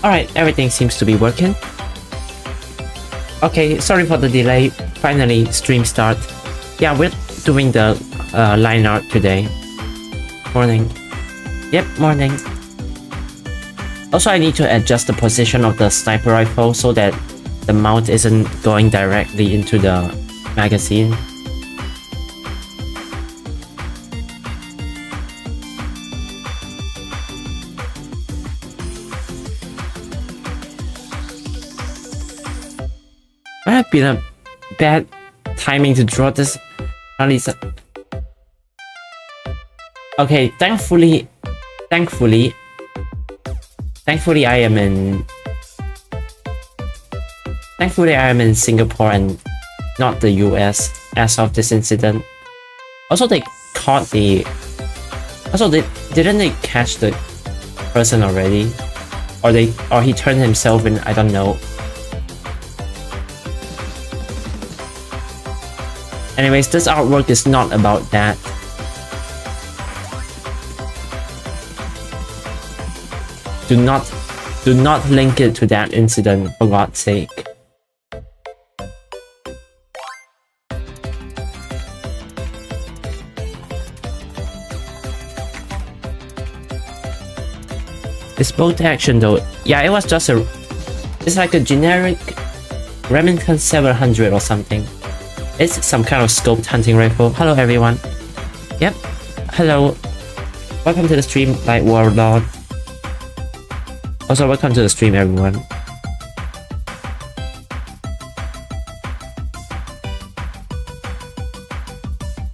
Alright, everything seems to be working. Okay, sorry for the delay. Finally, stream start. Yeah, we're doing the line art today. Morning. Yep, morning. Also, I need to adjust the position of the sniper rifle so that the mount isn't going directly into the magazine. Might have been a bad timing to draw this. Okay, thankfully I am in Singapore and not the US as of this incident. Also, they caught the. Also, didn't they catch the person already, or he turned himself in? I don't know. Anyways, this artwork is not about that. Do not link it to that incident, for God's sake. It's bolt action though. Yeah, it was just it's like a generic Remington 700 or something. It's some kind of scoped hunting rifle. Hello everyone. Yep. Hello. Welcome to the stream, Light Warlord. Also, welcome to the stream, everyone.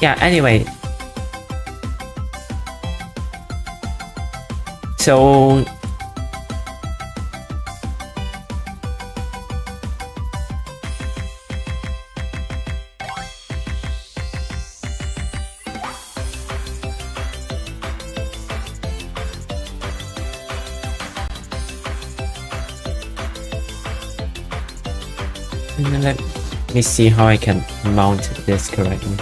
Yeah, anyway. So... let me see how I can mount this correctly.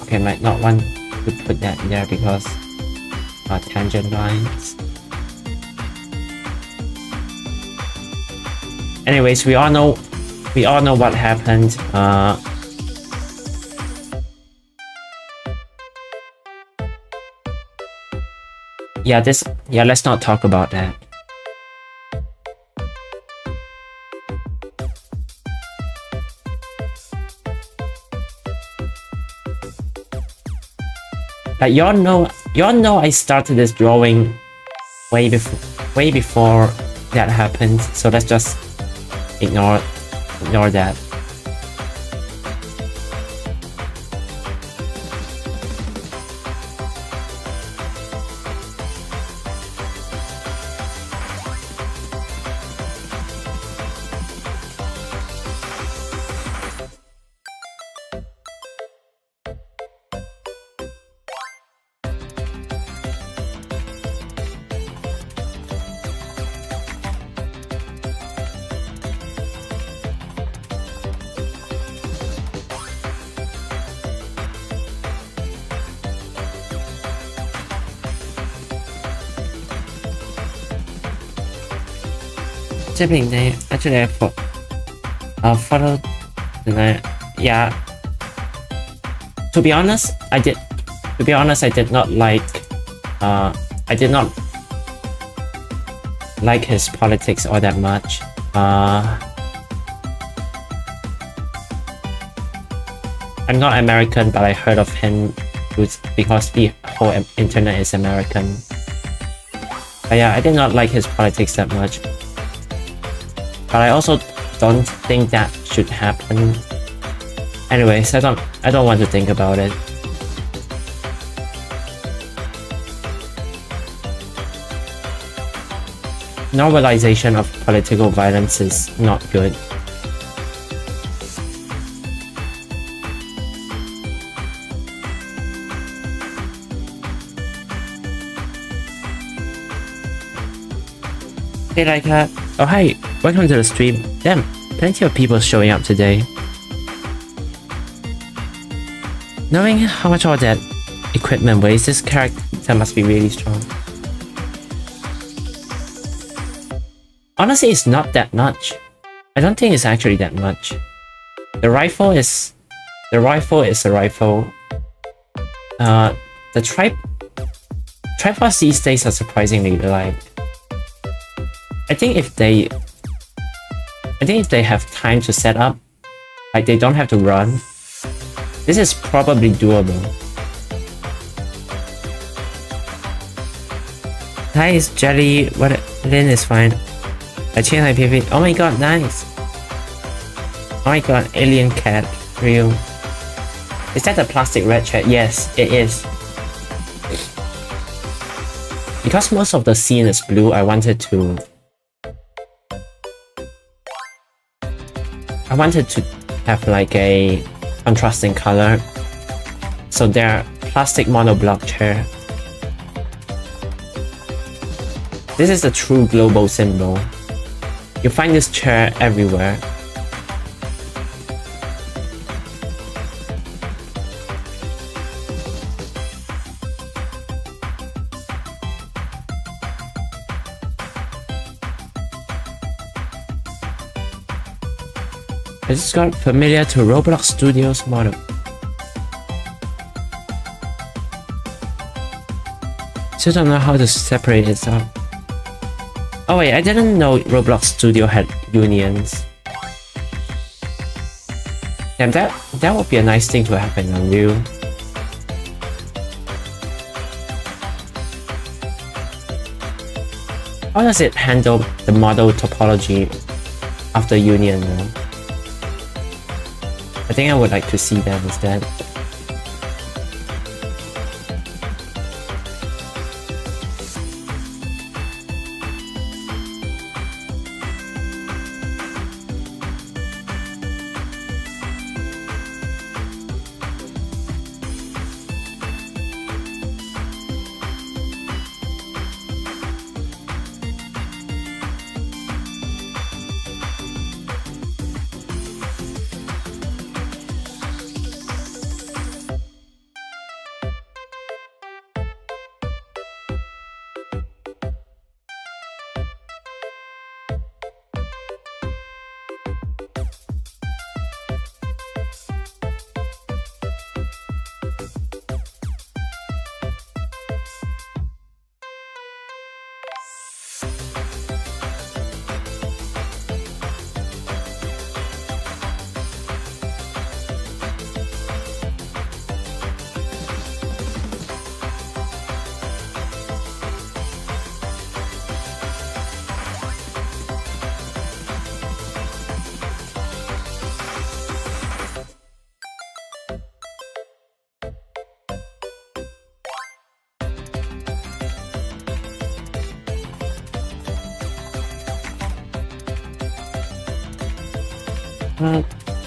Okay, might not want to put that there because tangent lines. Anyways, we all know what happened. Yeah, let's not talk about that. Like y'all know I started this drawing way before that happened, so let's just ignore that. Sibling name. Actually, I followed the name. Yeah. To be honest, I did not like. I did not like his politics all that much. I'm not American, but I heard of him because the whole internet is American. But yeah, I did not like his politics that much. But I also don't think that should happen. Anyways, I don't want to think about it. Normalization of political violence is not good. Hey like oh hi, welcome to the stream. Damn, plenty of people showing up today. Knowing how much all that equipment weighs, this character must be really strong. Honestly, it's not that much. I don't think it's actually that much. The rifle is a rifle. The tripods these days are surprisingly light. I think if they have time to set up, like they don't have to run, this is probably doable. Hi, it's Jelly. What? Lin is fine. I changed my PV. Oh my god, nice. Oh my god, alien cat. Real. Is that the plastic red chair? Yes, it is. Because most of the scene is blue, I wanted to have like a contrasting color. So they're plastic monoblock chair. This is a true global symbol. You find this chair everywhere. I just got familiar to Roblox Studios model. Still don't know how to separate it out. Oh wait, I didn't know Roblox Studio had unions. Damn, that would be a nice thing to happen on Unreal. How does it handle the model topology after union though? I think I would like to see that instead.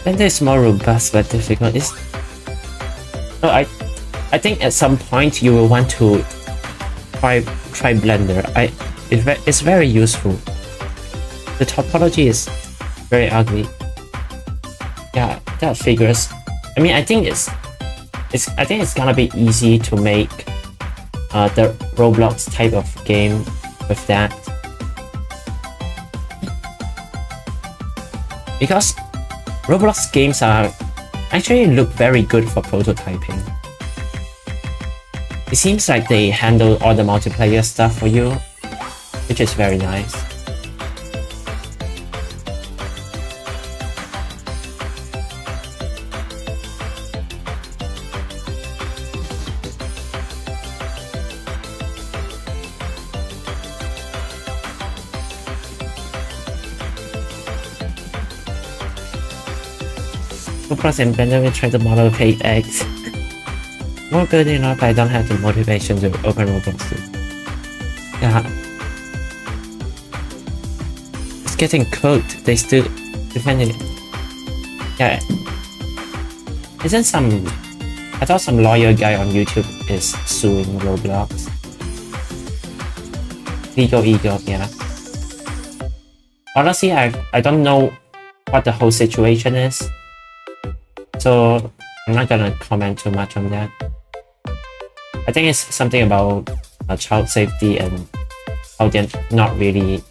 Then there's more robust but difficult. So I think at some point you will want to try Blender. It's very useful. The topology is very ugly. Yeah, that figures. I mean, I think it's gonna be easy to make the Roblox type of game with that, because Roblox games actually look very good for prototyping. It seems like they handle all the multiplayer stuff for you, which is very nice. Roblox and Blender will try to model paid eggs. More good enough, I don't have the motivation to open Roblox too. Yeah. It's getting cooked. They still defending it. Yeah. I thought some lawyer guy on YouTube is suing Roblox. Legal ego, yeah. honestly, I don't know what the whole situation is, so I'm not gonna comment too much on that. I think it's something about child safety and how they're not really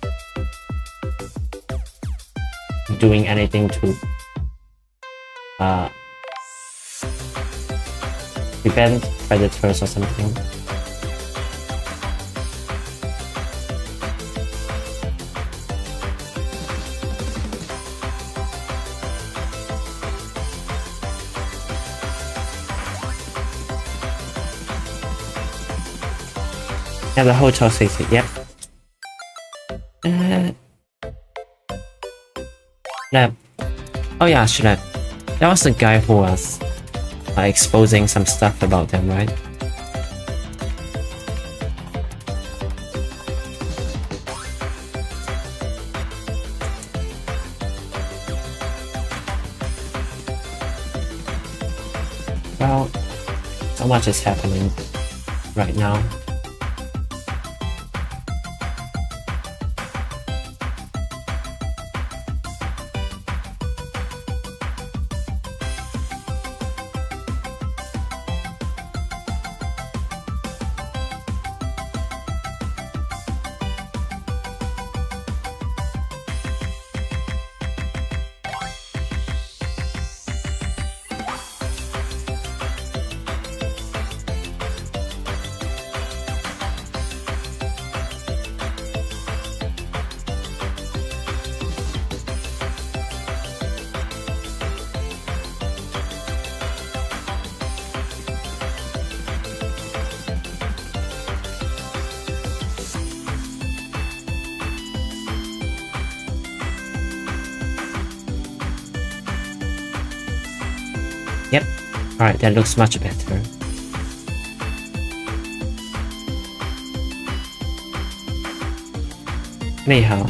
doing anything to prevent predators or something. Yeah, the hotel safety, yep. Oh yeah, Shlep. That was the guy who was exposing some stuff about them, right? Well, so much is happening right now. Yep. Alright, that looks much better. Anyhow.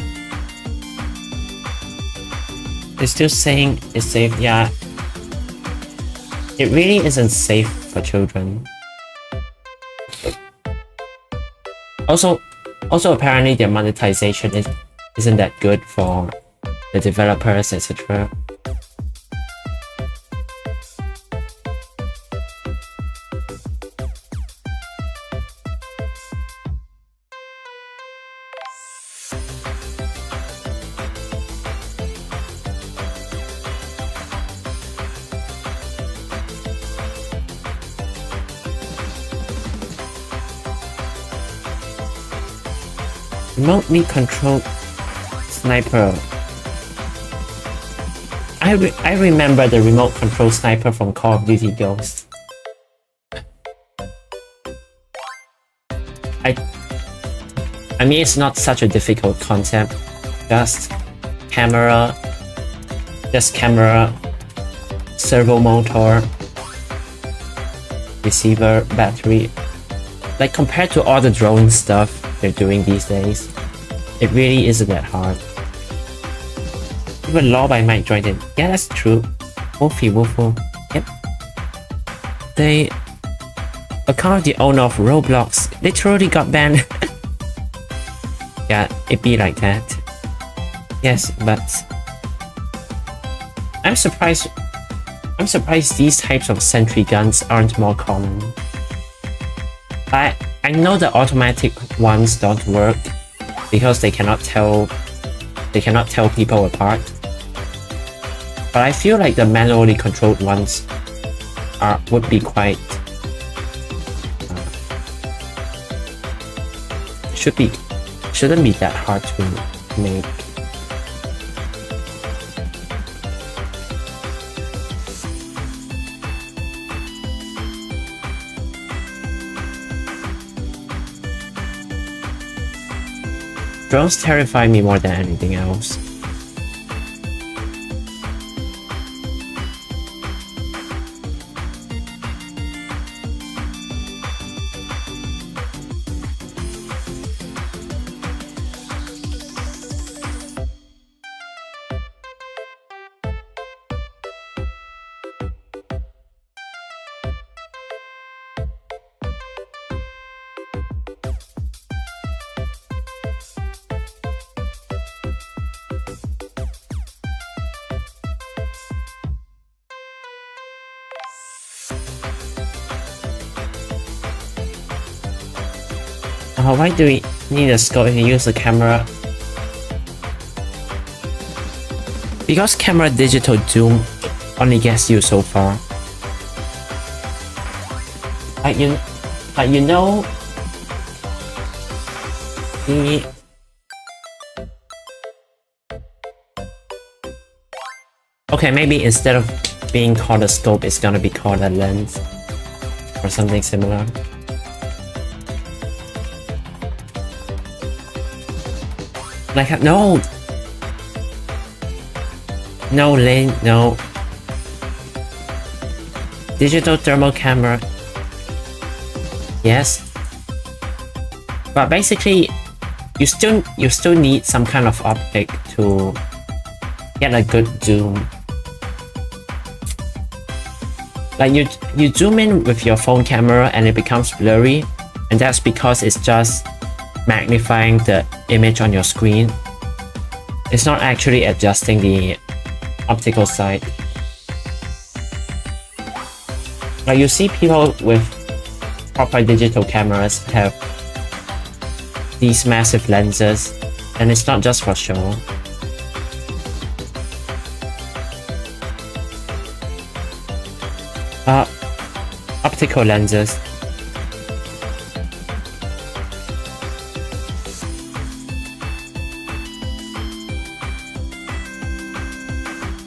They're still saying it's safe. Yeah. It really isn't safe for children. Also apparently their monetization isn't that good for the developers, etc. Remotely controlled sniper. I remember the remote control sniper from Call of Duty Ghosts. I mean, it's not such a difficult concept. Just camera, servo motor, receiver, battery. Like compared to all the drone stuff they're doing these days, it really isn't that hard. Even Law by Mike joined in. Yeah, that's true. Woofy. Yep. The account of the owner of Roblox literally got banned. Yeah, it be like that. Yes, but I'm surprised these types of sentry guns aren't more common. I know the automatic ones don't work because they cannot tell people apart. But I feel like the manually controlled ones would be quite shouldn't be that hard to make. Drones terrify me more than anything else. Why do we need a scope if you use the camera? Because camera digital zoom only gets you so far. Like you know the okay, maybe instead of being called a scope, it's gonna be called a lens or something similar. Like no lane, no digital thermal camera. Yes, but basically you still need some kind of optic to get a good zoom. Like you zoom in with your phone camera and it becomes blurry, and that's because it's just magnifying the image on your screen. It's not actually adjusting the optical side. Like you see people with proper digital cameras have these massive lenses, and it's not just for show. Optical lenses.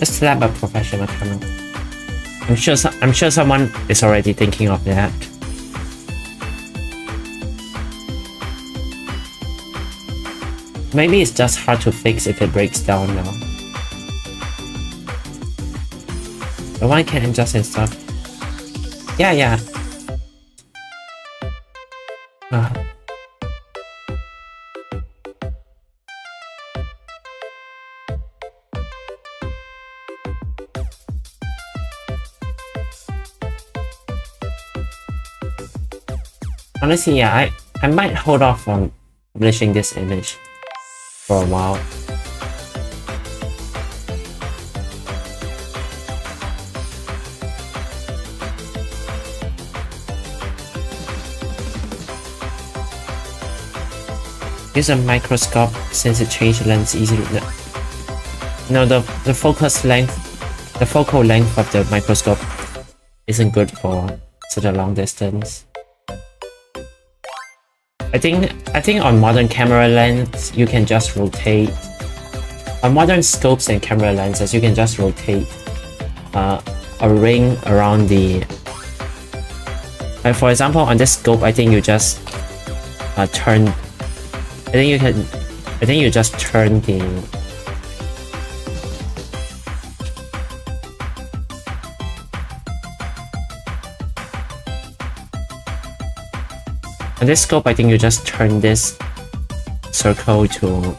Let's slap a professional camera. I'm sure someone is already thinking of that. Maybe it's just hard to fix if it breaks down now. But why can't I just install? Yeah. Honestly, yeah, I might hold off on publishing this image for a while. Use a microscope since it changes lens easily. No, the focus length, the focal length of the microscope isn't good for such a long distance. I think on modern camera lens you can just rotate. On modern scopes and camera lenses you can just rotate a ring around the. Like for example, on this scope, I think you just turn. I think you just turn the. On this scope, I think you just turn this circle to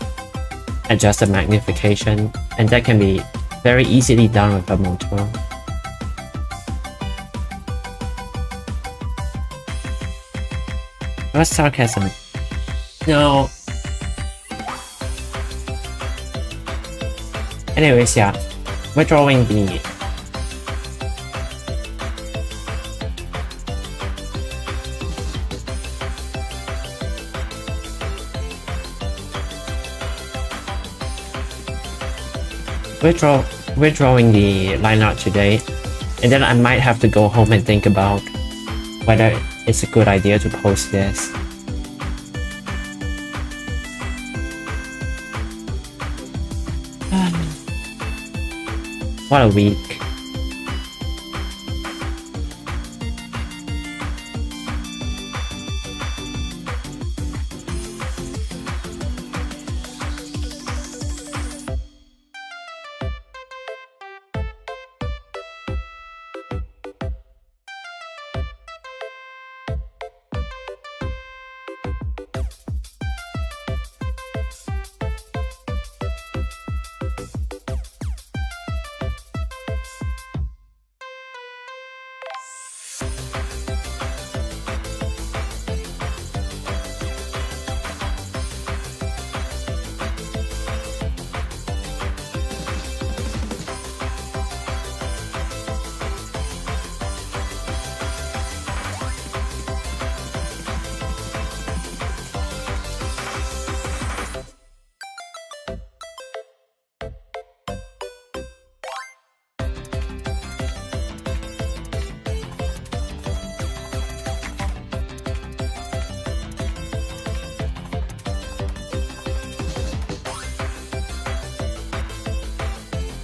adjust the magnification, and that can be very easily done with a motor. What's sarcasm? No. Anyways, yeah, we're drawing the. We're drawing the line art today, and then I might have to go home and think about whether it's a good idea to post this. What a week.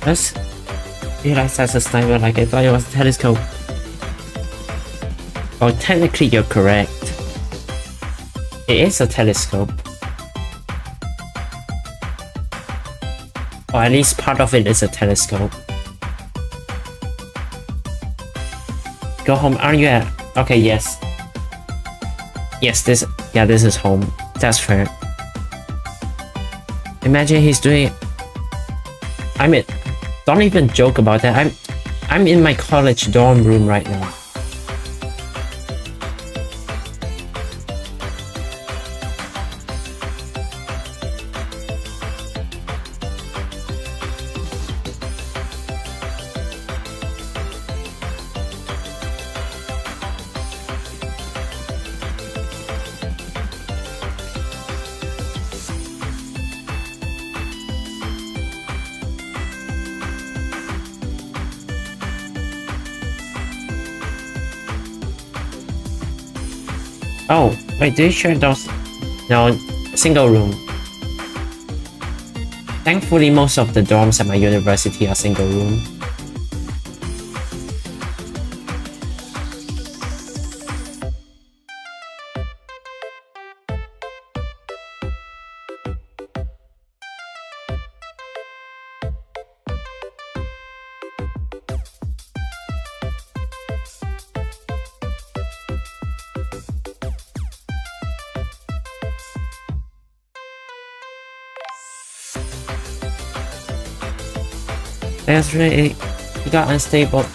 Let's realize that's a sniper, like I thought it was a telescope. Oh, technically you're correct. It is a telescope. Or at least part of it is a telescope. Go home, aren't you at? Okay, yes. Yes, this is home. That's fair. Imagine he's doing... I mean, don't even joke about that. I'm in my college dorm room right now. Oh, wait, do you share those? No, single room. Thankfully, most of the dorms at my university are single room. That's really, he got unstable.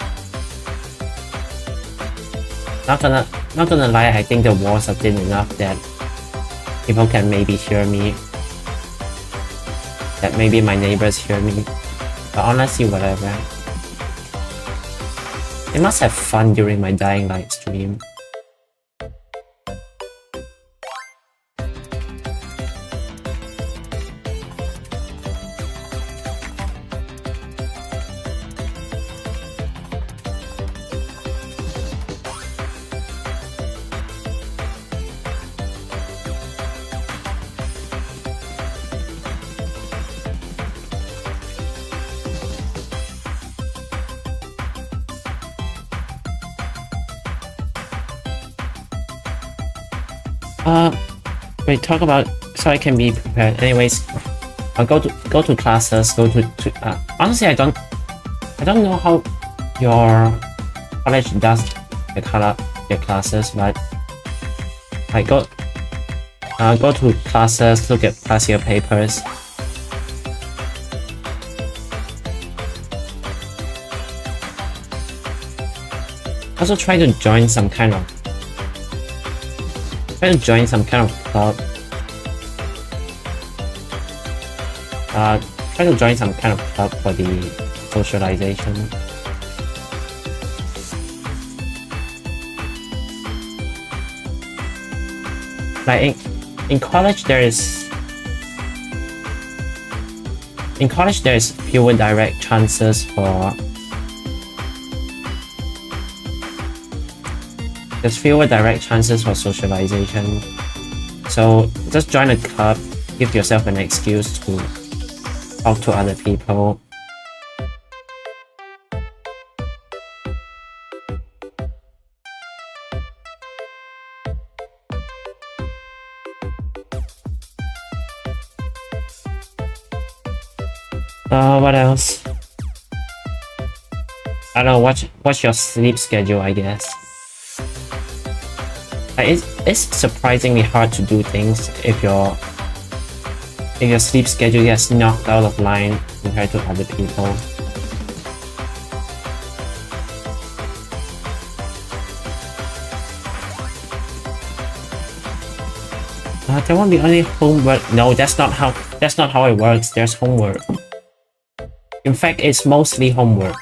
Not gonna lie, I think the walls are thin enough that people can maybe hear me. That maybe my neighbors hear me. But honestly, whatever. I must have fun during my Dying Light stream. Wait, talk about so I can be prepared. Anyways, I'll go to classes. Honestly, I don't know how your college does the color your classes, but I go to classes, look at past year papers. Also try to join some kind of club. Try to join some kind of club for the socialization. Like in college there is fewer direct chances for socialization. So just join a club, give yourself an excuse to talk to other people. What else? I don't know, what's your sleep schedule, I guess. It's surprisingly hard to do things if your sleep schedule gets knocked out of line compared to other people. There won't be any homework. No, that's not how it works. There's homework. In fact, it's mostly homework.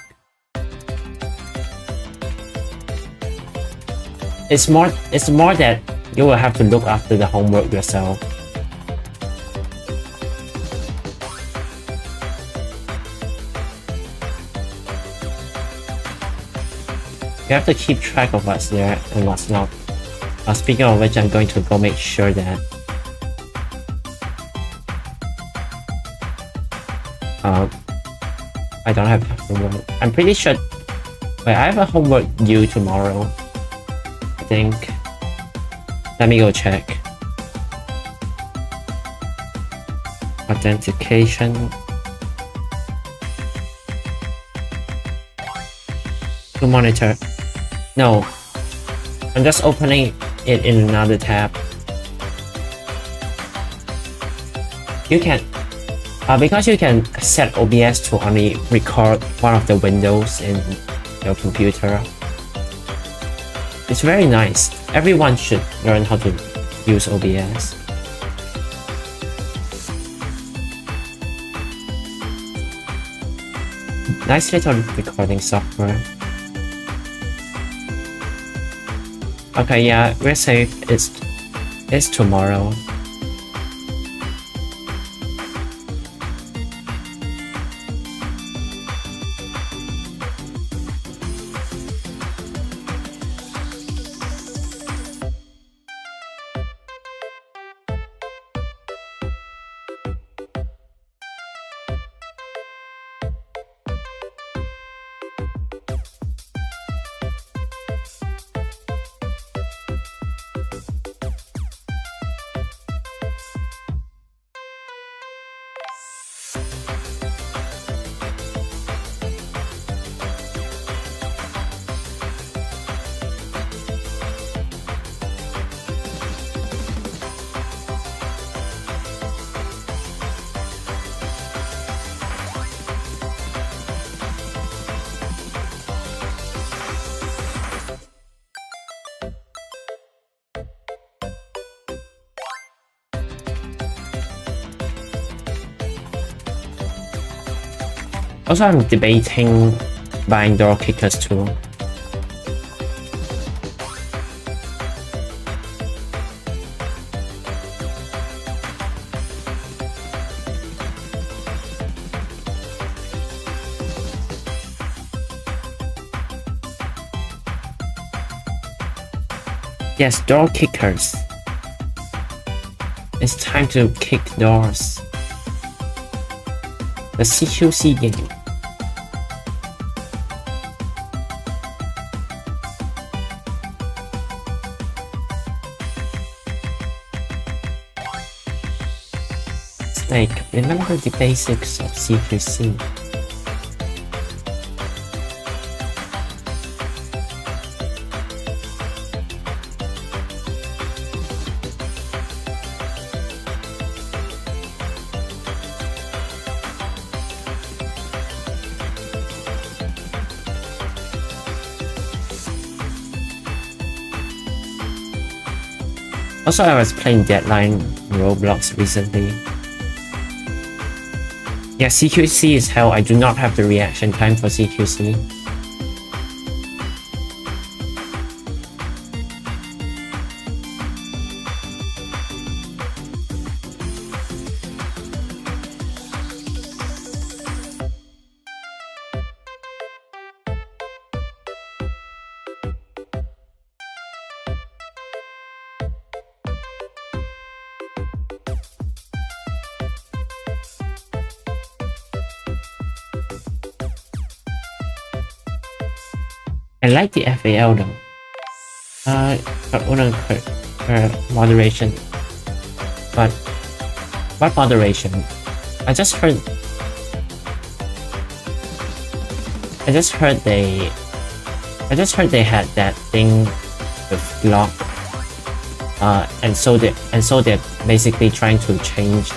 It's more that you will have to look after the homework yourself. You have to keep track of what's there and what's not. Speaking of which, I'm going to go make sure that I don't have homework. I'm pretty sure. Wait, I have a homework due tomorrow. I think. Let me go check. Authentication. To monitor. No. I'm just opening it in another tab. You can, because you can set OBS to only record one of the windows in your computer. It's very nice. Everyone should learn how to use OBS. Nice little recording software. Okay, yeah, we're safe. It's tomorrow. Also, I'm debating buying door kickers too. Yes, door kickers. It's time to kick doors. The CQC game. Snake, remember the basics of CQC. Also, I was playing Deadline Roblox recently. Yeah, CQC is hell. I do not have the reaction time for CQC. I like the FAL though. But moderation. But what moderation? I just heard they had that thing with lock. And so they're basically trying to change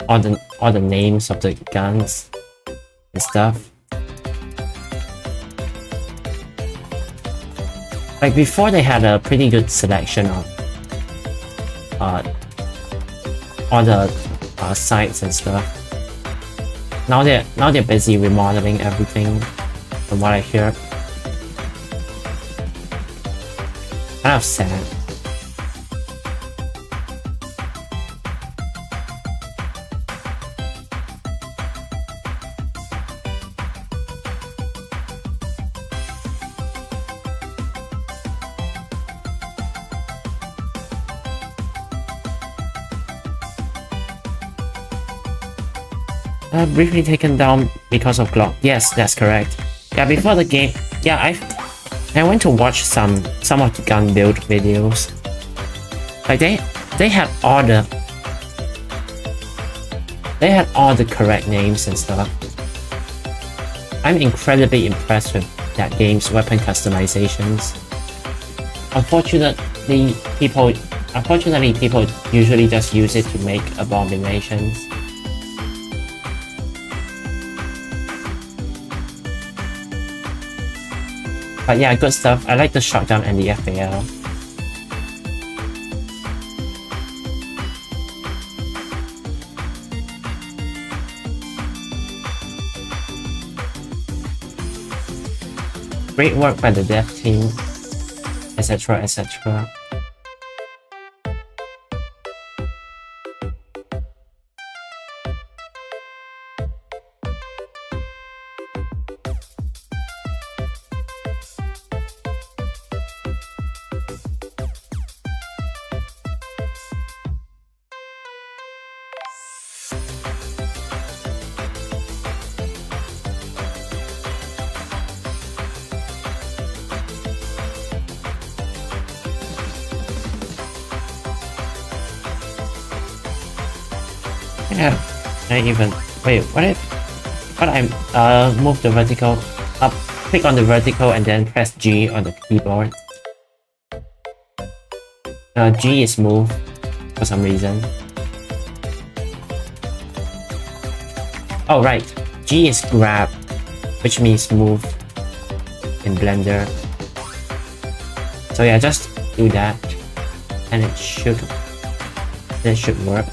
all the names of the guns and stuff. Like before, they had a pretty good selection of all the sites and stuff. Now they're busy remodeling everything, from what I hear. Kind of sad. Briefly taken down because of clock. Yes, that's correct. Yeah, before the game, yeah, I went to watch some of the gun build videos. Like they had all the correct names and stuff. I'm incredibly impressed with that game's weapon customizations. Unfortunately, people usually just use it to make abominations. But yeah, good stuff. I like the shotgun and the FAL. Great work by the dev team, etc, etc. Yeah, I even wait. What I move the vertical up, click on the vertical, and then press G on the keyboard. G is move for some reason. Oh right, G is grab, which means move in Blender. So yeah, just do that, and it should work.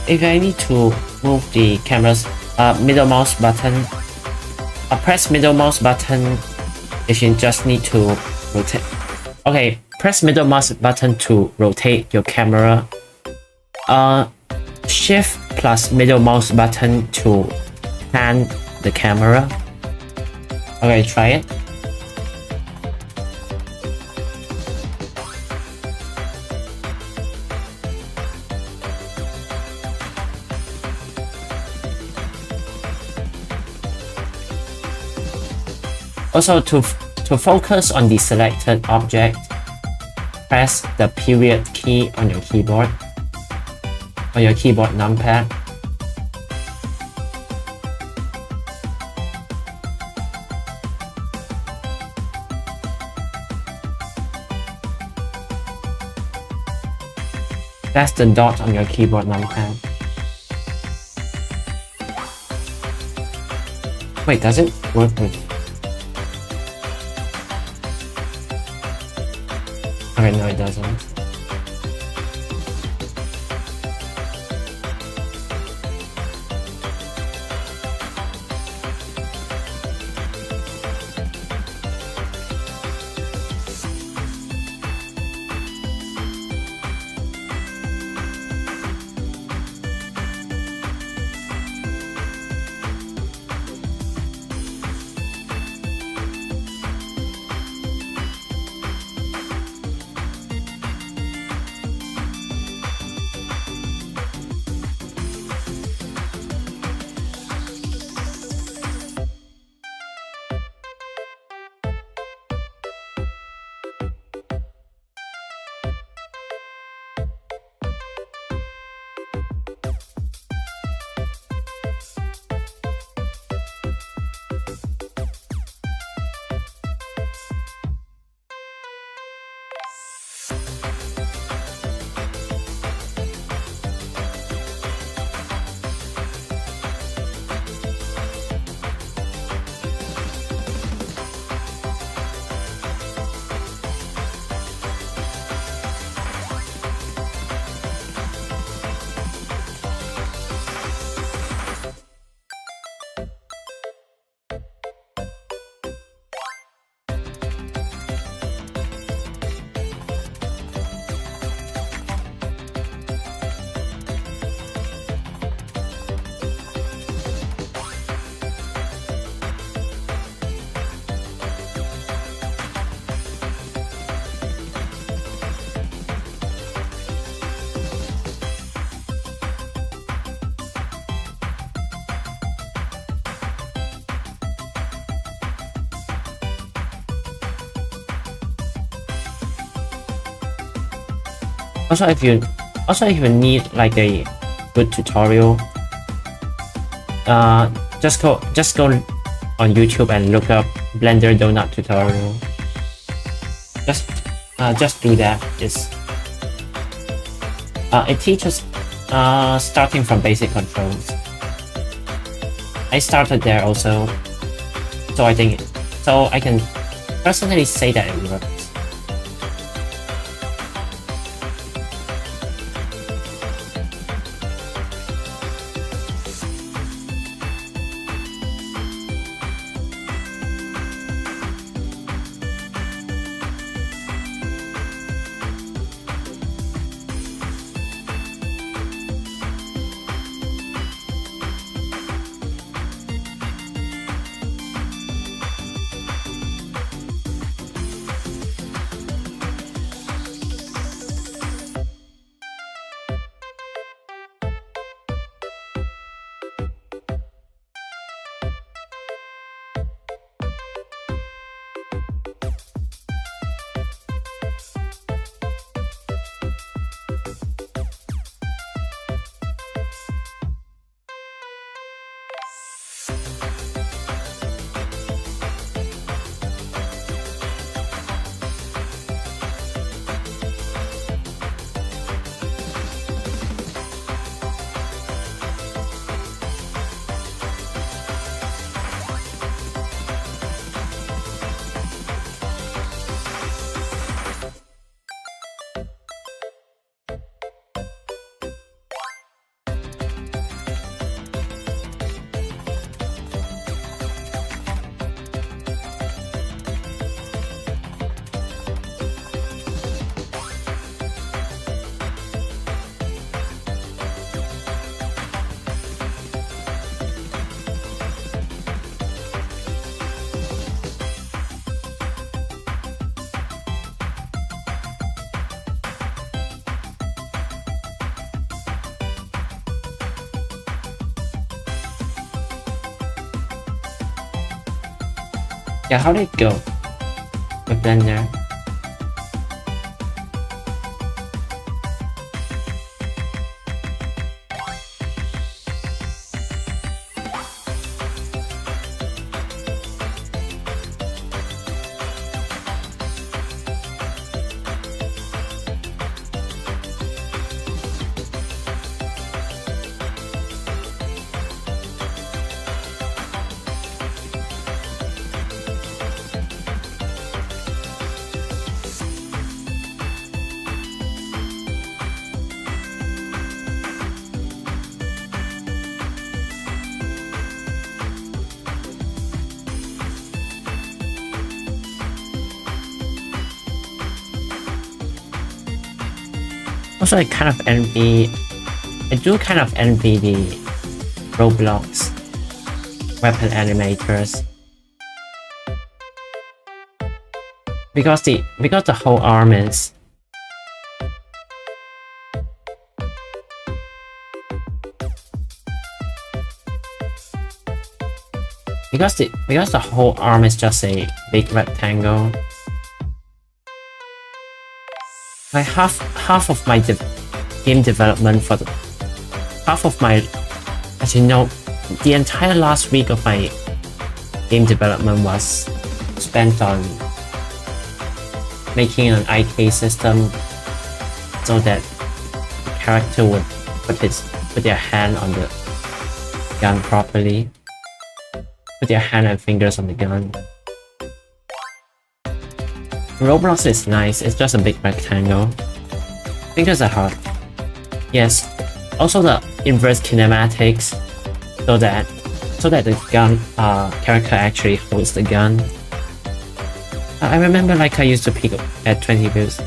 If I need to move the camera's middle mouse button, press middle mouse button if you just need to rotate. Okay, press middle mouse button to rotate your camera. Shift plus middle mouse button to pan the camera. Okay, try it. Also, to focus on the selected object, press the period key on your keyboard, numpad. That's the dot on your keyboard numpad. Wait, does it work with... Okay, no it doesn't. Also if you need like a good tutorial, just go on YouTube and look up Blender donut tutorial. Just do that. It teaches starting from basic controls. I started there also, so I can personally say that it works. Yeah, how did it go with Blender? Also, I do kind of envy the Roblox weapon animators because the whole arm is because the whole arm is just a big rectangle. Like half of my game development for the entire last week of my game development was spent on making an IK system so that the character would put their hand on the gun properly, put their hand and fingers on the gun. Roblox is nice, it's just a big rectangle. Fingers are hard. Yes. Also the inverse kinematics so that the gun character actually holds the gun. I remember like I used to peak at 20 views.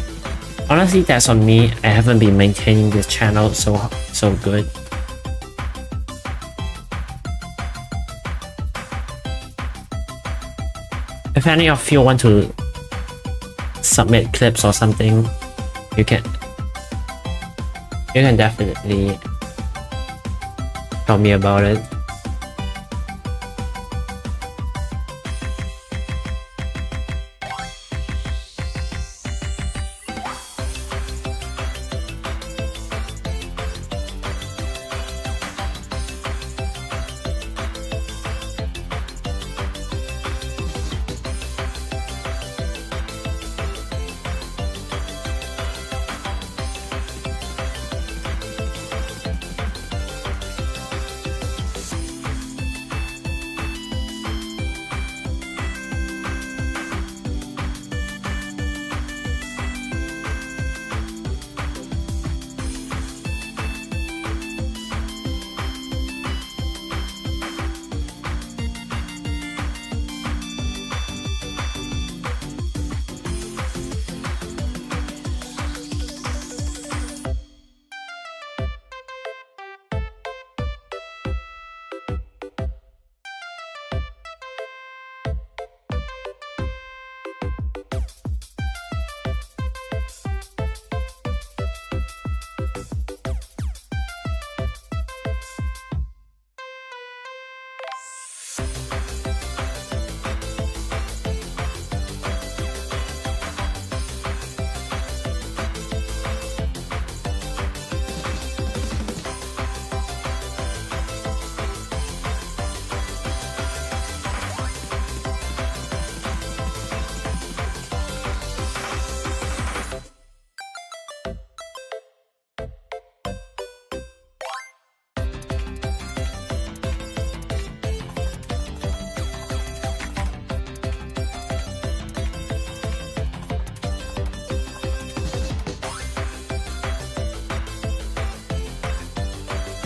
Honestly, that's on me. I haven't been maintaining this channel so good. If any of you want to submit clips or something, you can definitely tell me about it.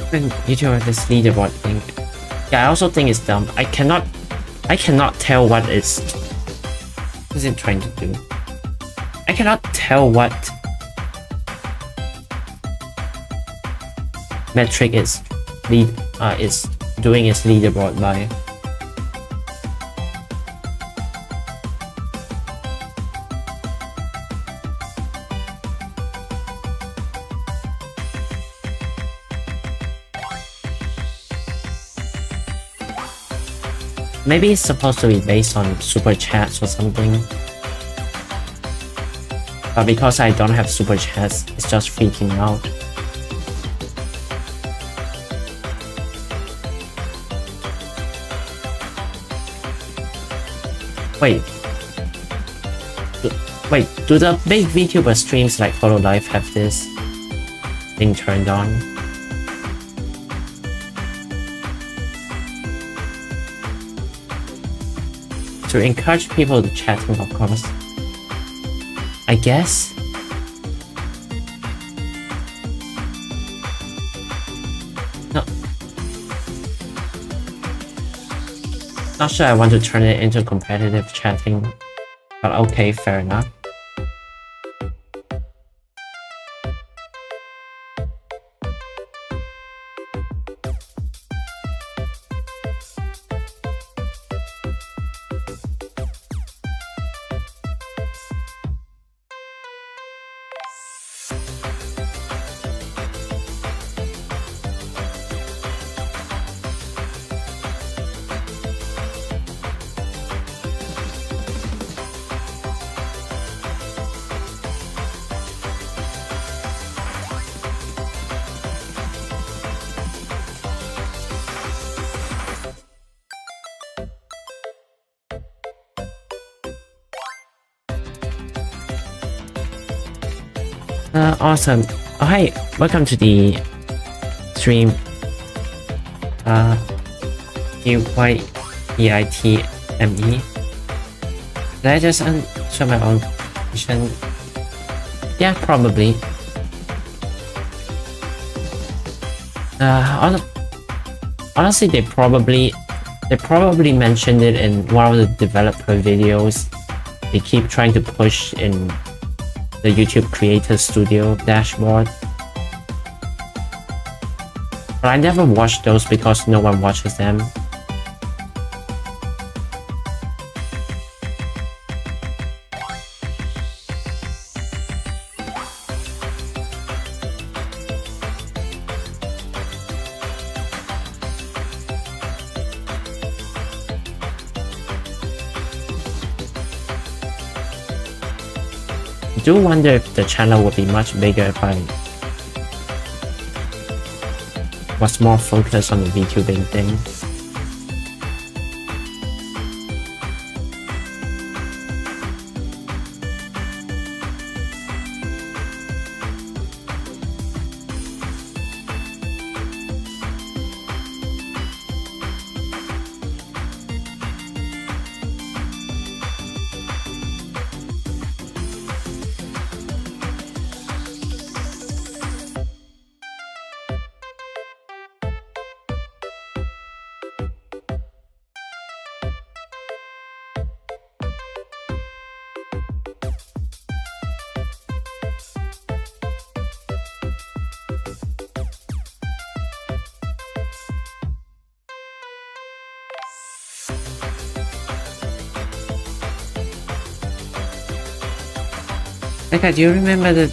When YouTuber this leaderboard thing. Yeah, I also think it's dumb. I cannot tell what is it trying to do. I cannot tell what metric is doing its leaderboard by. Maybe it's supposed to be based on super chats or something. But because I don't have super chats, it's just freaking out. Wait, do the big VTuber streams like Photo Life have this thing turned on? To encourage people to chatting, of course. I guess. No. Not sure I want to turn it into competitive chatting, but okay, fair enough. Awesome. Oh, hi, welcome to the stream. QYEITME. Did I just show my own question? Yeah, probably. Honestly, they probably mentioned it in one of the developer videos. They keep trying to push in the YouTube Creator Studio dashboard. But I never watched those because no one watches them. I do wonder if the channel would be much bigger if I was more focused on the VTubing thing. Okay, do you remember the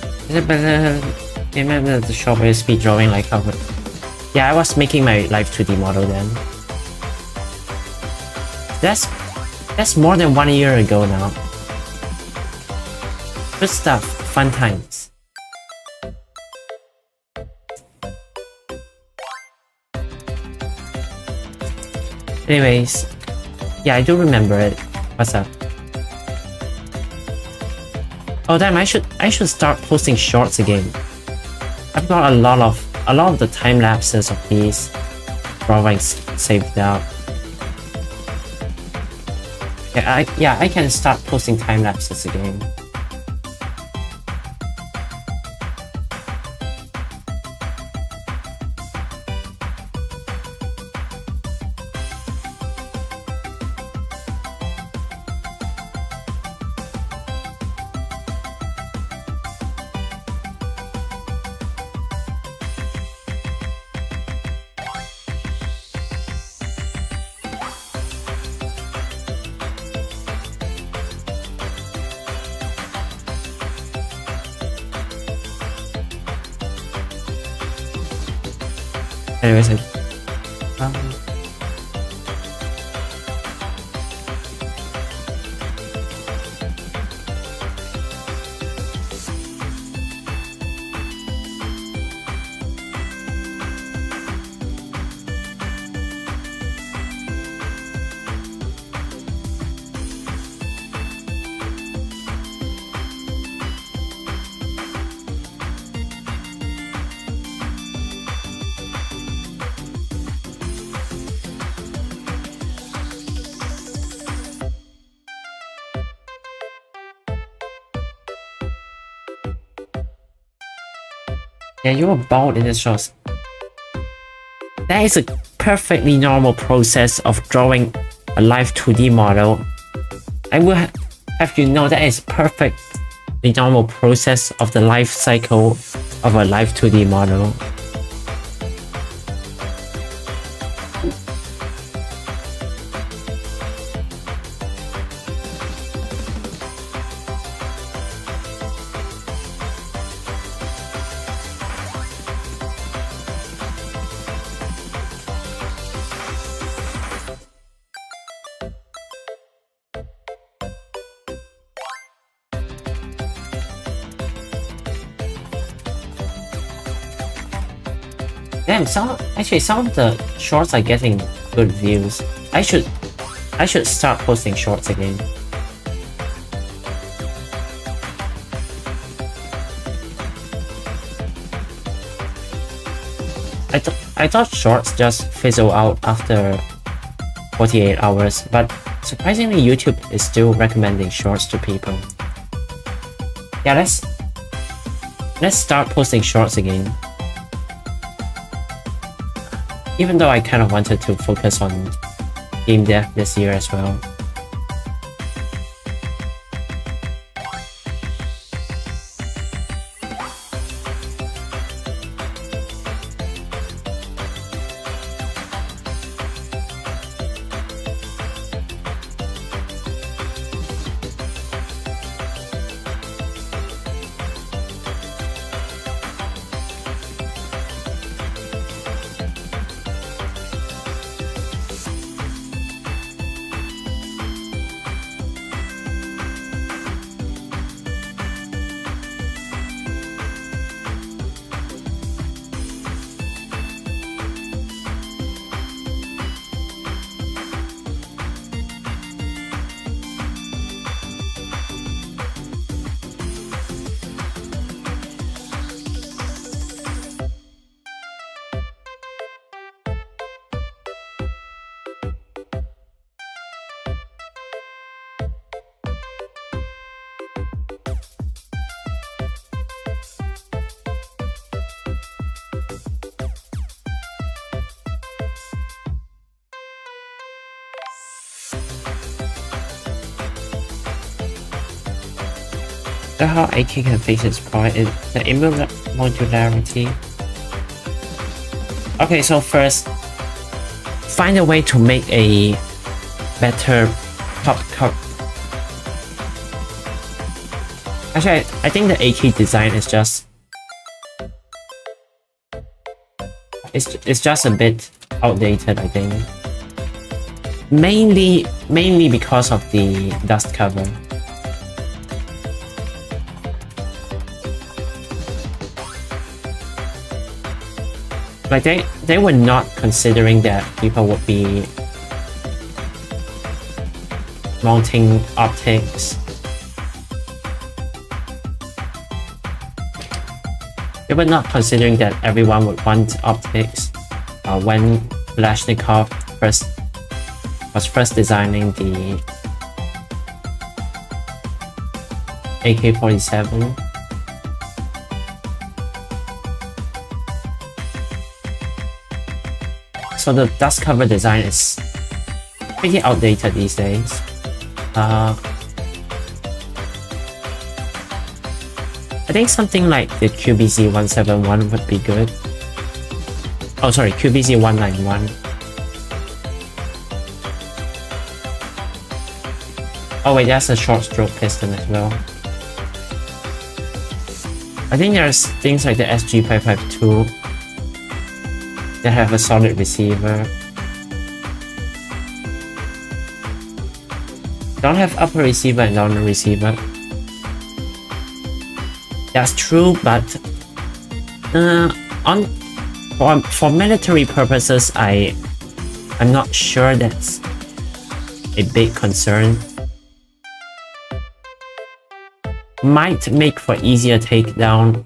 shop where speed drawing like how? Yeah, I was making my live 2D model then. That's more than 1 year ago now. Good stuff, fun times. Anyways, yeah, I do remember it. What's up? Oh damn, I should start posting shorts again. I've got a lot of the time lapses of these drawings saved up. Yeah, I can start posting time lapses again. Anyways, um, yeah, you were bald in the shots. That is a perfectly normal process of drawing a live 2D model. I will have you know that is perfectly normal process of the life cycle of a live 2D model. Damn, some of the shorts are getting good views. I should start posting shorts again. I thought shorts just fizzle out after 48 hours, but surprisingly YouTube is still recommending shorts to people. Yeah, let's start posting shorts again. Even though I kind of wanted to focus on game dev this year as well. So how AK can fix its point is the modularity. Okay, so first, find a way to make a better top cup. Actually, I think the AK design is just it's just a bit outdated, I think. Mainly because of the dust cover. Like they were not considering that people would be mounting optics. They were not considering that everyone would want optics when Kalashnikov was first designing the AK-47. So the dust cover design is pretty outdated these days. I think something like the QBZ-171 would be good. Oh sorry, QBZ-191. Oh wait, that's a short stroke piston as well. I think there's things like the SG-552 They have a solid receiver. Don't have upper receiver and lower receiver. That's true, but for military purposes, I'm not sure that's a big concern. Might make for easier takedown,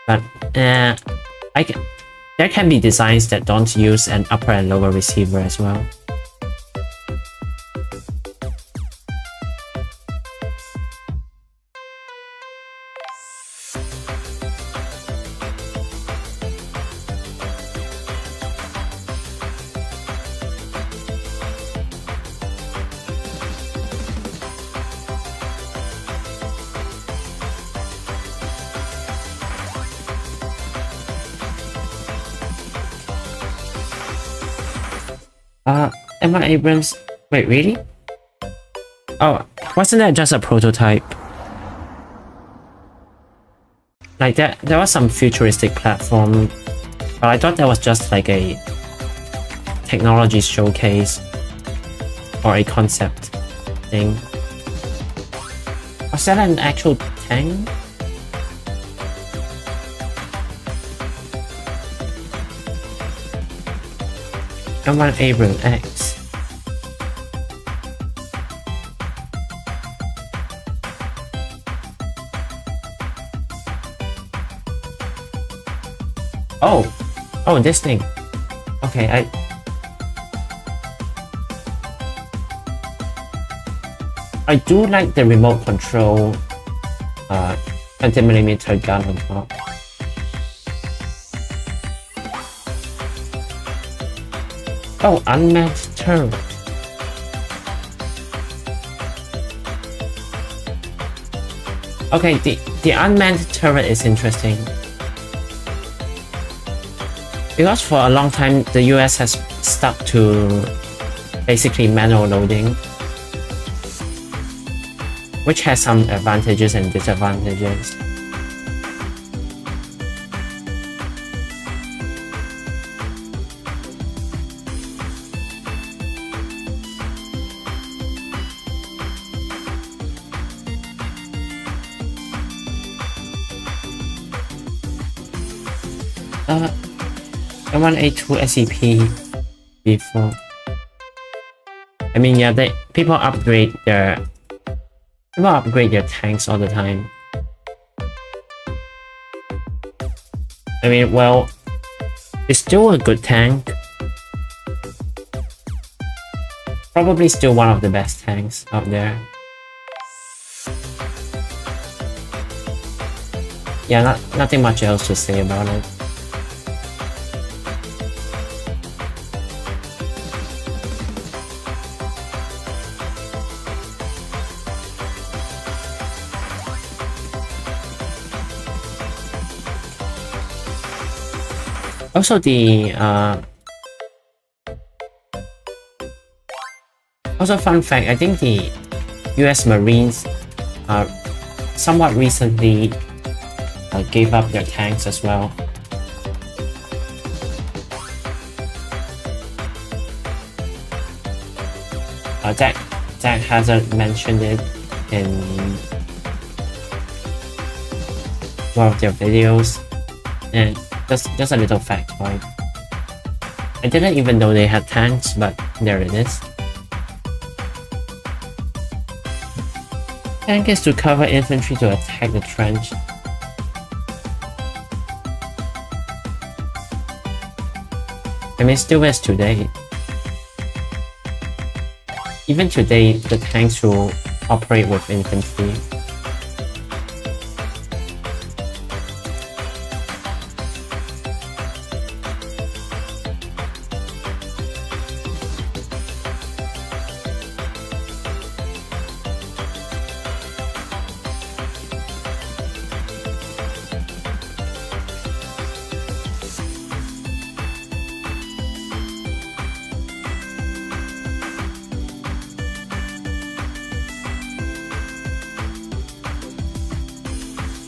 but there can be designs that don't use an upper and lower receiver as well. Emma Abrams. Wait, really? Oh, wasn't that just a prototype? Like there was some futuristic platform, but I thought that was just like a technology showcase or a concept thing. Was that an actual tank? M1 Abrams X. Oh, this thing. Okay, I do like the remote control 20mm gun on top. Oh, unmanned turret. Okay, the unmanned turret is interesting. Because for a long time, the US has stuck to basically manual loading, which has some advantages and disadvantages. M1A2 SEP before. I mean, yeah, people upgrade their tanks all the time. I mean, well, it's still a good tank. Probably still one of the best tanks out there. Yeah, nothing much else to say about it. Also, fun fact, I think the US Marines somewhat recently gave up their tanks as well. Zach hasn't mentioned it in one of their videos, and just a little factoid. I didn't even know they had tanks, but there it is. Tank is to cover infantry to attack the trench. I mean, still is today. Even today, the tanks will operate with infantry.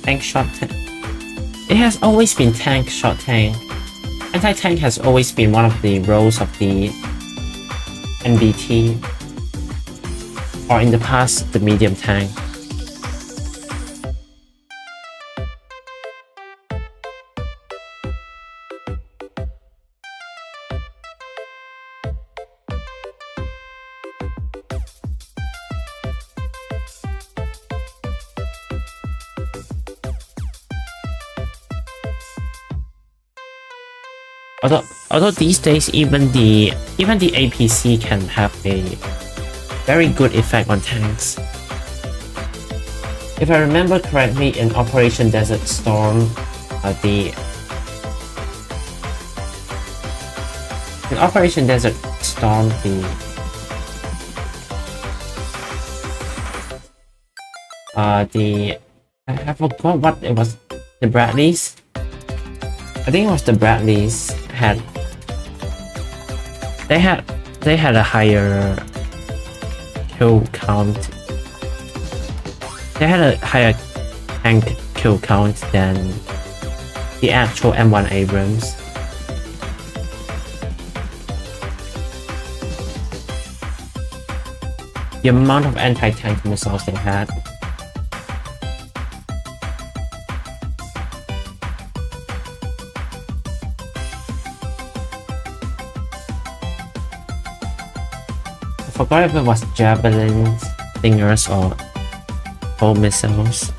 Tank shot tank. It has always been tank shot tank. Anti-tank has always been one of the roles of the NBT, or in the past, the medium tank. Although these days even the APC can have a very good effect on tanks. If I remember correctly, in Operation Desert Storm, the I forgot what it was. The Bradleys. I think it was the Bradleys they had a higher kill count. They had a higher tank kill count than the actual M1 Abrams. The amount of anti-tank missiles they had. I forgot if it was javelins, stingers, or bow missiles.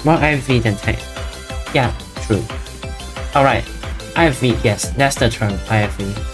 More IFV than tank. Yeah, true. Alright. IFV, yes, that's the term, IFV.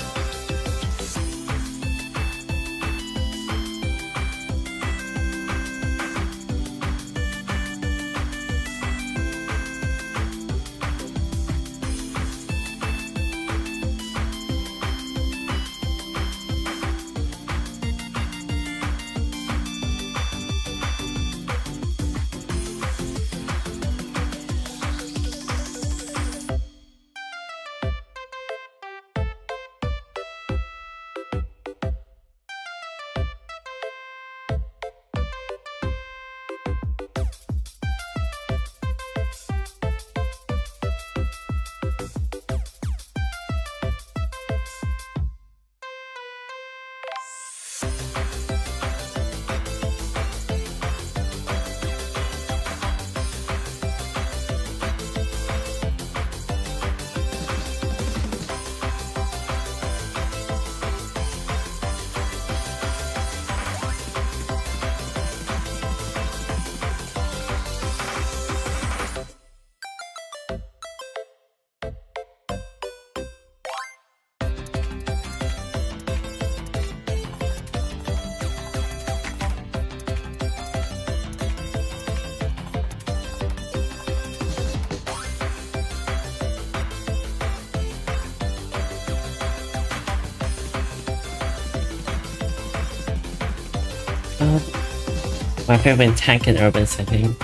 My favorite tank in urban setting.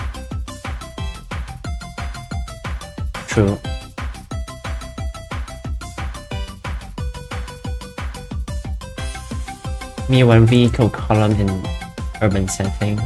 True. Me one vehicle column in urban setting.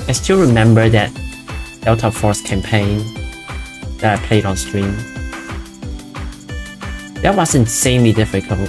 I still remember that Delta Force campaign that I played on stream. That was insanely difficult.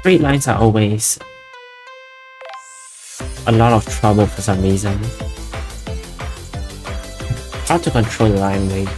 Straight lines are always a lot of trouble for some reason. Hard to control the line weight.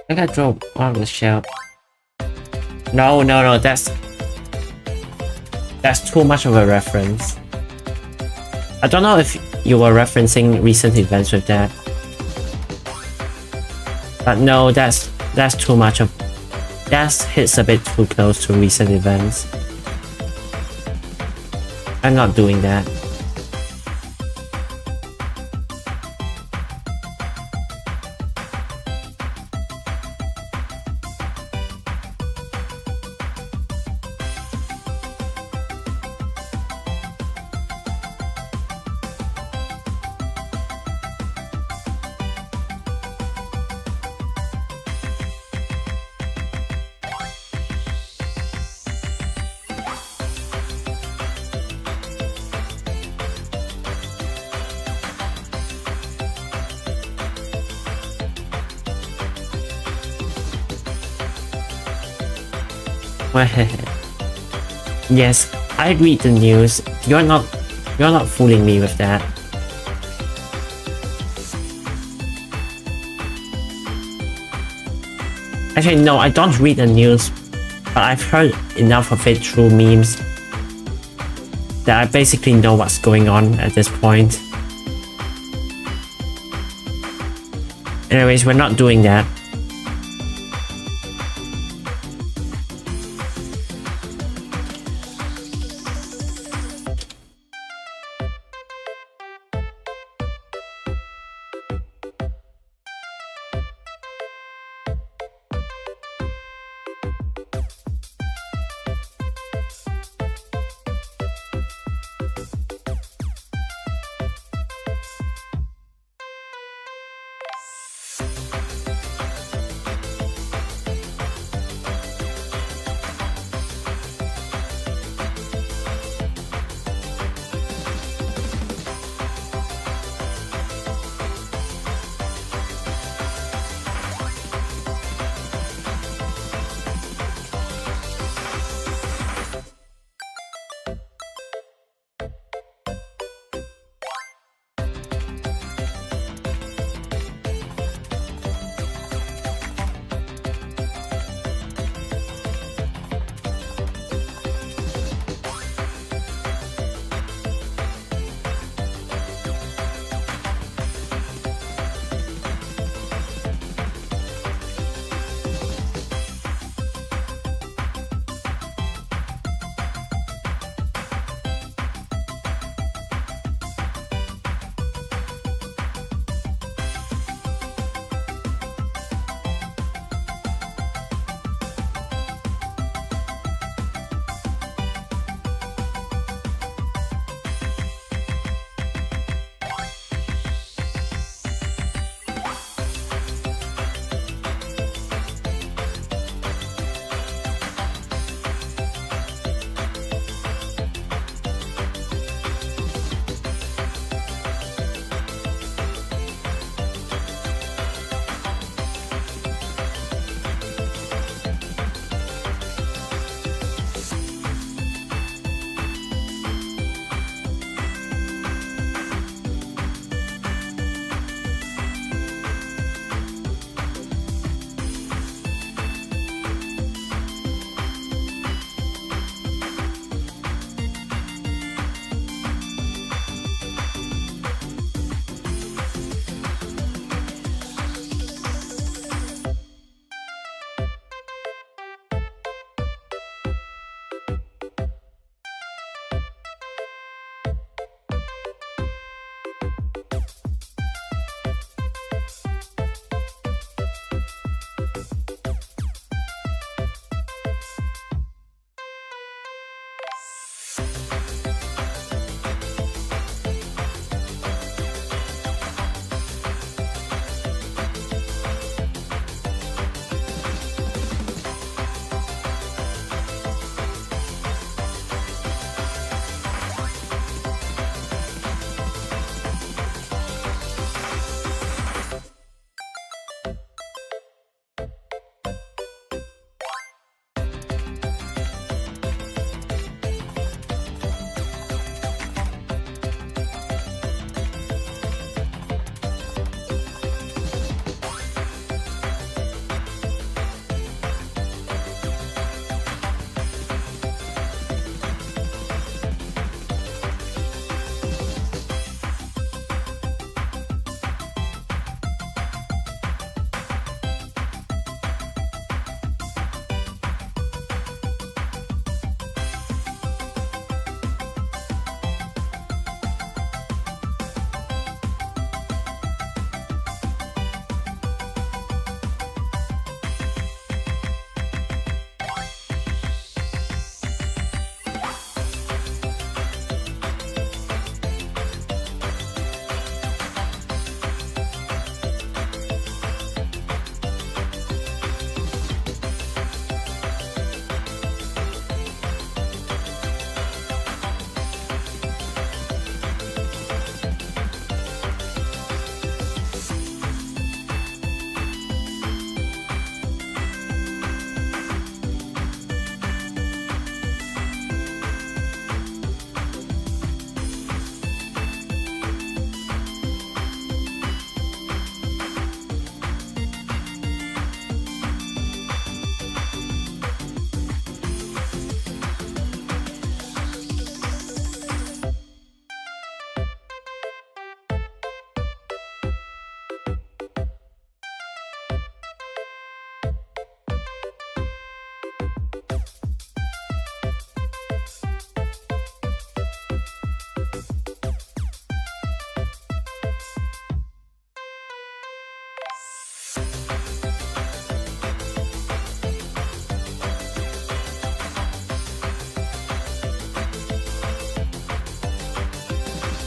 I gotta draw one of the shell. No, that's too much of a reference. I don't know if you were referencing recent events with that. But no, that's too much of... That hits a bit too close to recent events. I'm not doing that. Yes, I read the news. You're not fooling me with that. Actually, no, I don't read the news, but I've heard enough of it through memes that I basically know what's going on at this point. Anyways, we're not doing that.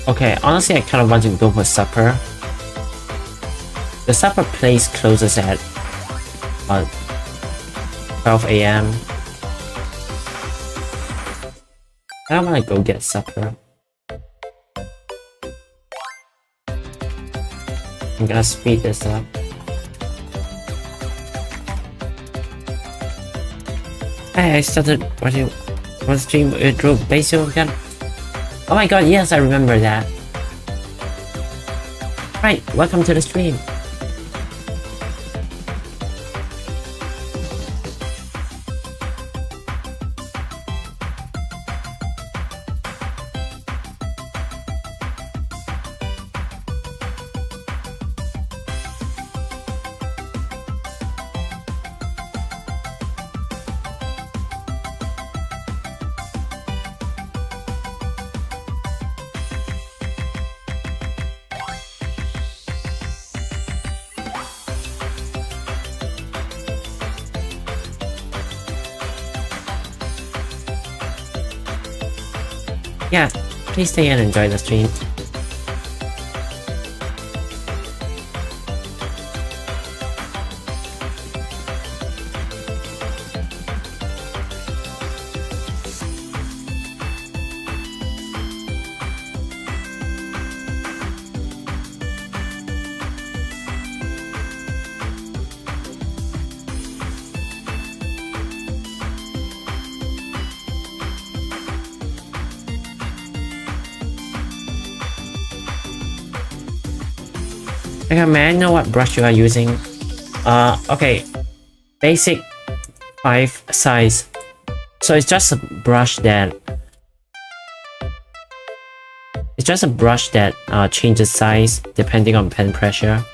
Okay, honestly, I kind of want to go for supper. The supper place closes at 12 a.m. I don't want to go get supper. I'm gonna speed this up. Hey, I started watching one stream with Drew Basil again. Oh my god, yes, I remember that. Right, welcome to the stream. Yeah, please stay and enjoy the stream. Okay, may I know what brush you are using? Okay. Basic 5 size. So it's just a brush that... It's just a brush that changes size depending on pen pressure.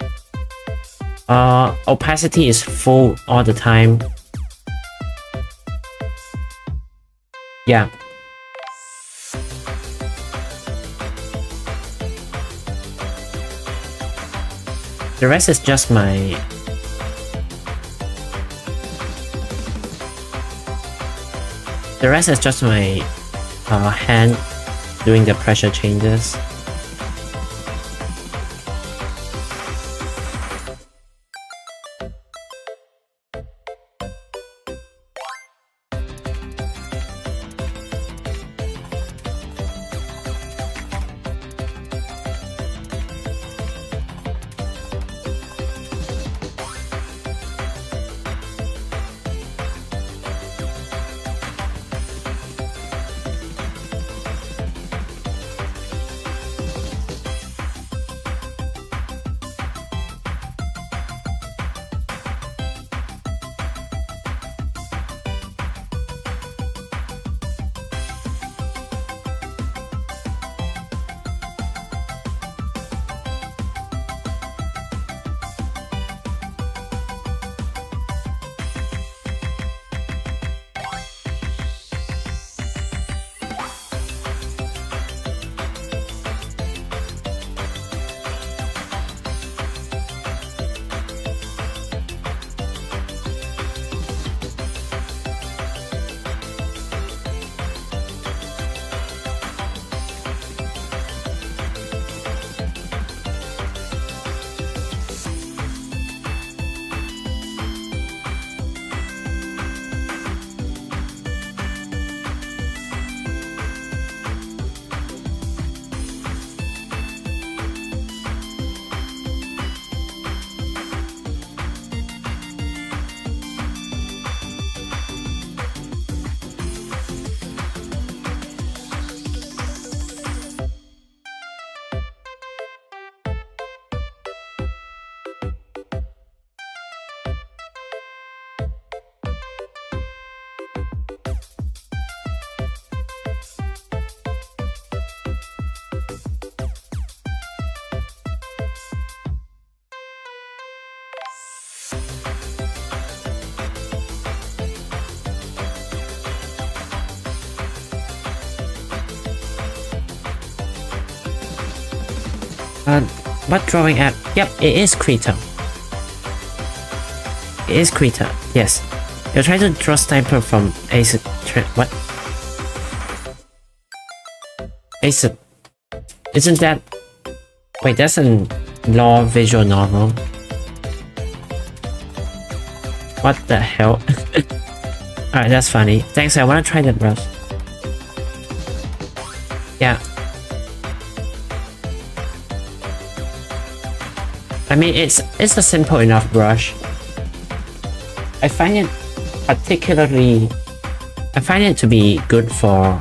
Opacity is full all the time. Yeah. The rest is just my... The rest is just my hand doing the pressure changes. What drawing app? Yep, it is Krita. It is Krita, yes. You're trying to draw sniper from Ace... What? Ace... Isn't that... Wait, that's a law visual novel. What the hell? Alright, that's funny. Thanks, I wanna try that brush. Yeah. I mean, it's a simple enough brush. I find it to be good for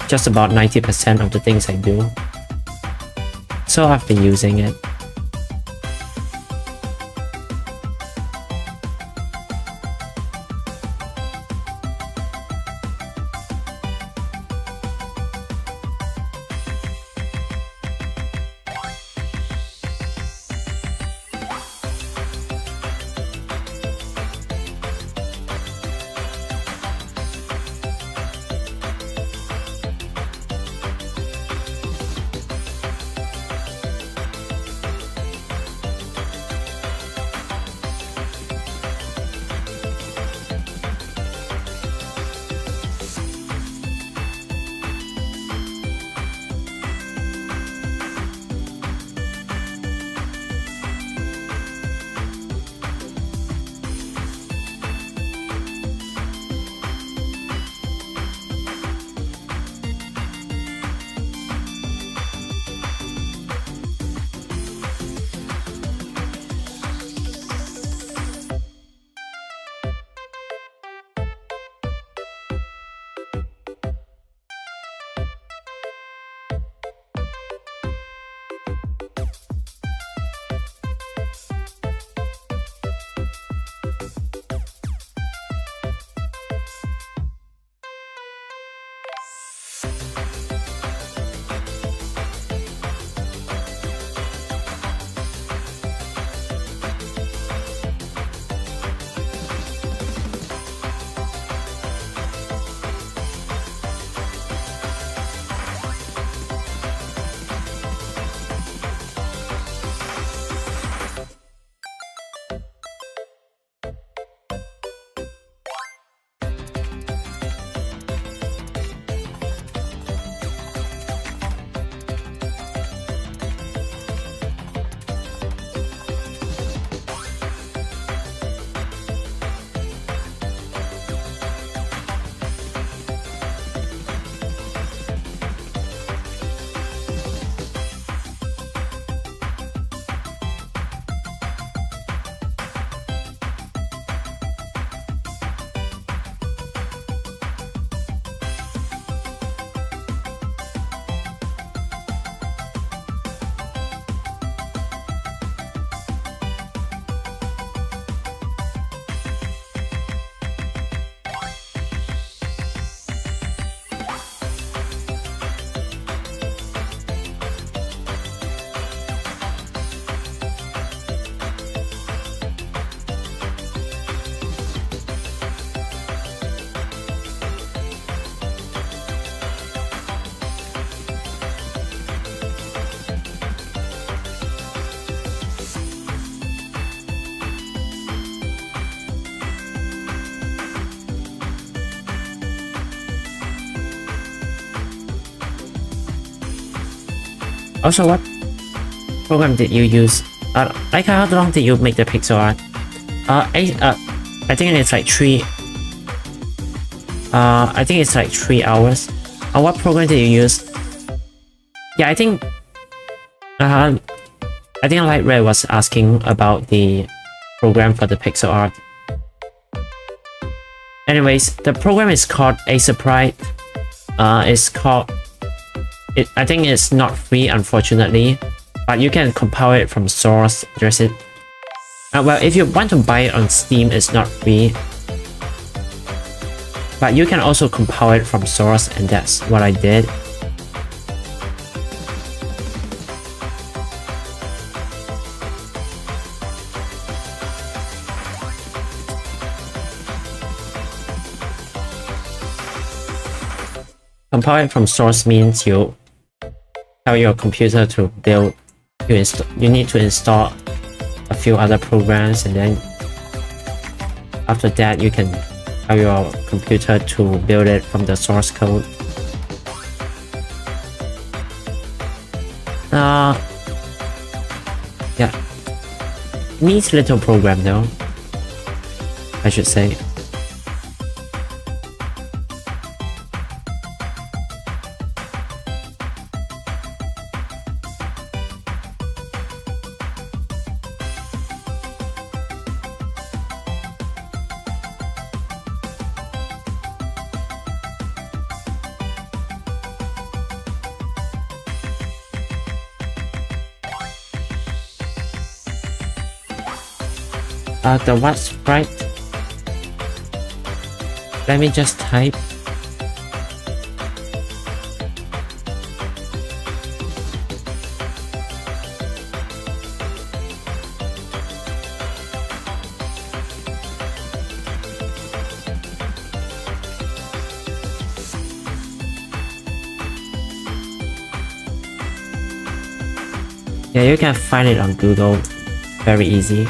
just about 90% of the things I do. So I've been using it. Also, what program did you use? Like how long did you make the pixel art? I think it's like 3. I think it's like 3 hours. What program did you use? Yeah, I think Light Red was asking about the program for the pixel art. Anyways, the program is called Aseprite. I think it's not free, unfortunately, but you can compile it from source. There's it. Well, if you want to buy it on Steam, it's not free, but you can also compile it from source, and that's what I did. Compile it from source means you tell your computer to build. You need to install a few other programs, and then after that you can tell your computer to build it from the source code. Yeah. Neat little program though, I should say. The what sprite? Let me just type. Yeah, you can find it on Google. Very easy.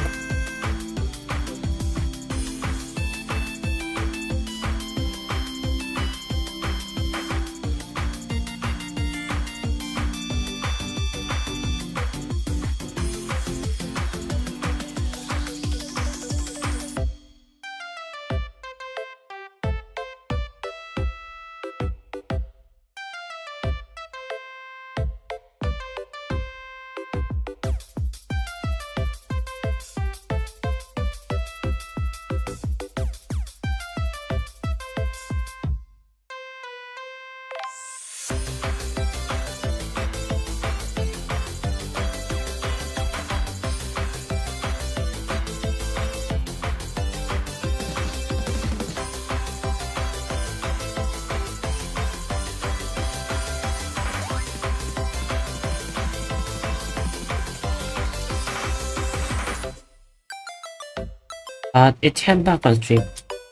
It's $10 on stream.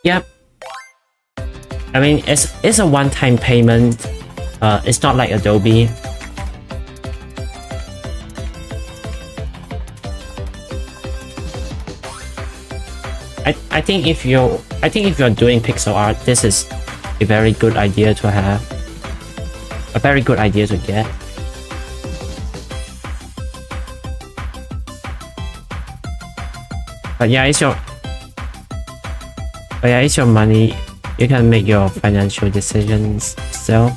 Yep. I mean, it's a one-time payment. It's not like Adobe. I think if you're doing pixel art, this is a very good idea to have. A very good idea to get. But yeah, it's your money. You can make your financial decisions still.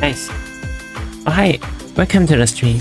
Nice. Oh, hi. Welcome to the stream.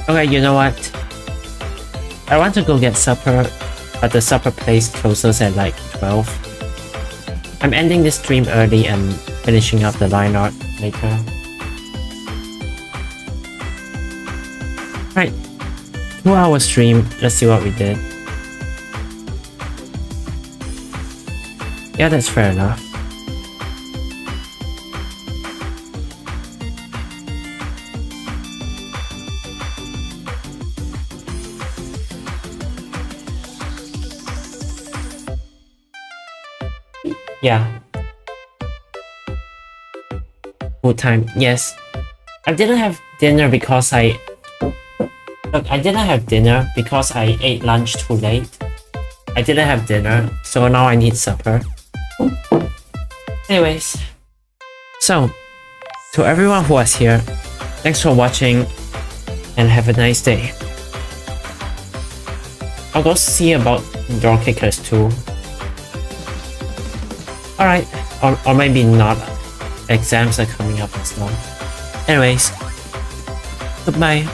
Okay, you know what? I want to go get supper, but the supper place closes at like 12. I'm ending this stream early and finishing up the line art later. Right, 2-hour stream. Let's see what we did. Yeah, that's fair enough. Yeah. Food time. Yes. I didn't have dinner because I didn't have dinner because I ate lunch too late. I didn't have dinner, so now I need supper. Anyways. So, to everyone who was here, thanks for watching and have a nice day. I'll go see about Draw Kickers too. Alright, or maybe not. Exams are coming up and stuff. Anyways, goodbye.